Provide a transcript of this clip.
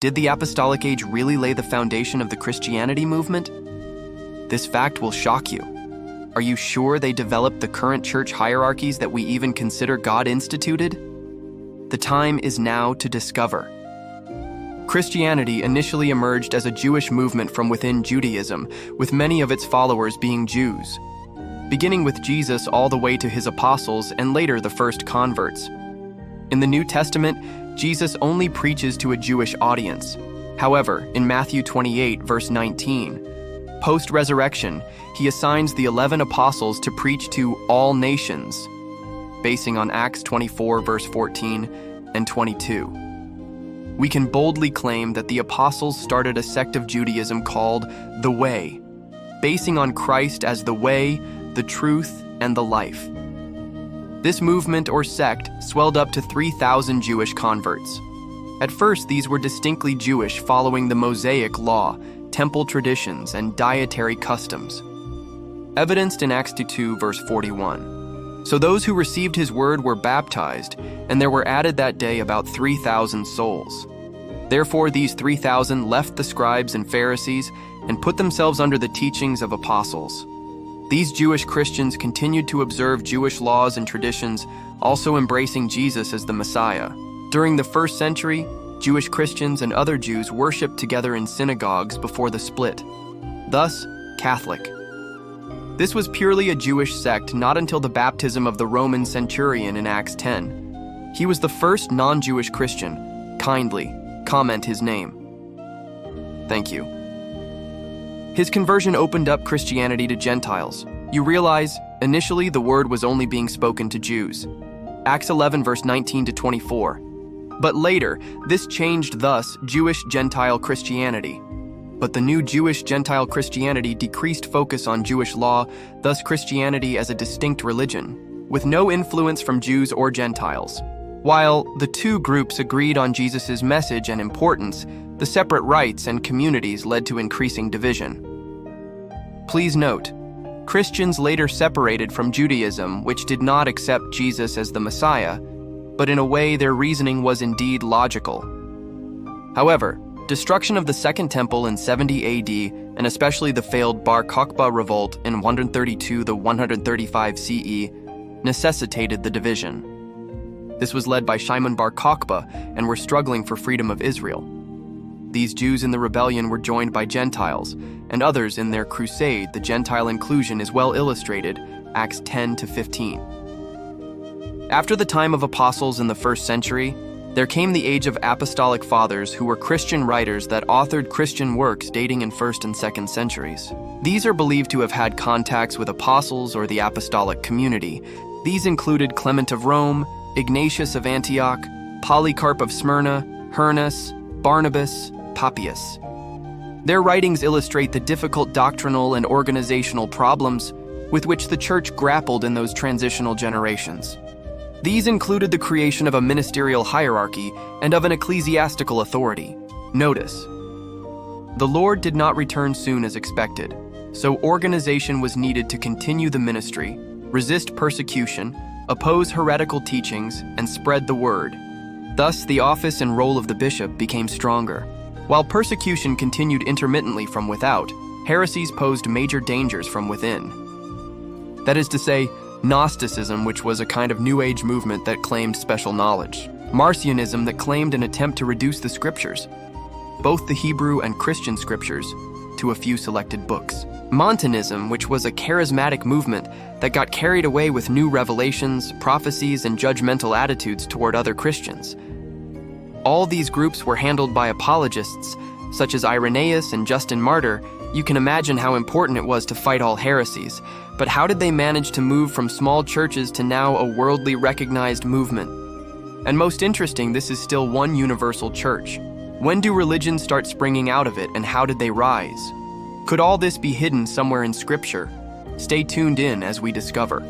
Did the Apostolic Age really lay the foundation of the Christianity movement? This fact will shock you. Are you sure they developed the current church hierarchies that we even consider God instituted? The time is now to discover. Christianity initially emerged as a Jewish movement from within Judaism, with many of its followers being Jews, beginning with Jesus all the way to his apostles and later the first converts. In the New Testament, Jesus only preaches to a Jewish audience. However, in Matthew 28, verse 19, post-resurrection, he assigns the 11 apostles to preach to all nations, basing on Acts 24, verse 14 and 22. We can boldly claim that the apostles started a sect of Judaism called the Way, basing on Christ as the way, the truth, and the life. This movement or sect swelled up to 3,000 Jewish converts. At first, these were distinctly Jewish, following the Mosaic law, temple traditions, and dietary customs, evidenced in Acts 2, verse 41. So those who received his word were baptized, and there were added that day about 3,000 souls. Therefore, these 3,000 left the scribes and Pharisees and put themselves under the teachings of apostles. These Jewish Christians continued to observe Jewish laws and traditions, also embracing Jesus as the Messiah. During the first century, Jewish Christians and other Jews worshipped together in synagogues before the split, thus Catholic. This was purely a Jewish sect not until the baptism of the Roman centurion in Acts 10. He was the first non-Jewish Christian. Kindly comment his name. Thank you. His conversion opened up Christianity to Gentiles. You realize, initially the word was only being spoken to Jews. Acts 11, verse 19 to 24. But later, this changed thus Jewish-Gentile Christianity. But the new Jewish-Gentile Christianity decreased focus on Jewish law, thus Christianity as a distinct religion, with no influence from Jews or Gentiles. While the two groups agreed on Jesus' message and importance, the separate rites and communities led to increasing division. Please note, Christians later separated from Judaism, which did not accept Jesus as the Messiah, but in a way their reasoning was indeed logical. However, destruction of the Second Temple in 70 AD, and especially the failed Bar Kokhba revolt in 132 to 135 CE, necessitated the division. This was led by Shimon Bar Kokhba and were struggling for freedom of Israel. These Jews in the rebellion were joined by Gentiles, and others in their crusade. The Gentile inclusion is well illustrated, Acts 10 to 15. After the time of apostles in the first century, there came the age of apostolic fathers who were Christian writers that authored Christian works dating in 1st and 2nd centuries. These are believed to have had contacts with apostles or the apostolic community. These included Clement of Rome, Ignatius of Antioch, Polycarp of Smyrna, Hermas, Barnabas, Papias. Their writings illustrate the difficult doctrinal and organizational problems with which the church grappled in those transitional generations. These included the creation of a ministerial hierarchy and of an ecclesiastical authority. Notice, the Lord did not return soon as expected, so organization was needed to continue the ministry, resist persecution, oppose heretical teachings, and spread the word. Thus, the office and role of the bishop became stronger. While persecution continued intermittently from without, heresies posed major dangers from within. That is to say, Gnosticism, which was a kind of New Age movement that claimed special knowledge. Marcionism, that claimed an attempt to reduce the scriptures, both the Hebrew and Christian scriptures, to a few selected books. Montanism, which was a charismatic movement that got carried away with new revelations, prophecies, and judgmental attitudes toward other Christians. All these groups were handled by apologists, such as Irenaeus and Justin Martyr. You can imagine how important it was to fight all heresies, but how did they manage to move from small churches to now a worldly recognized movement? And most interesting, this is still one universal church. When do religions start springing out of it, and how did they rise? Could all this be hidden somewhere in Scripture? Stay tuned in as we discover.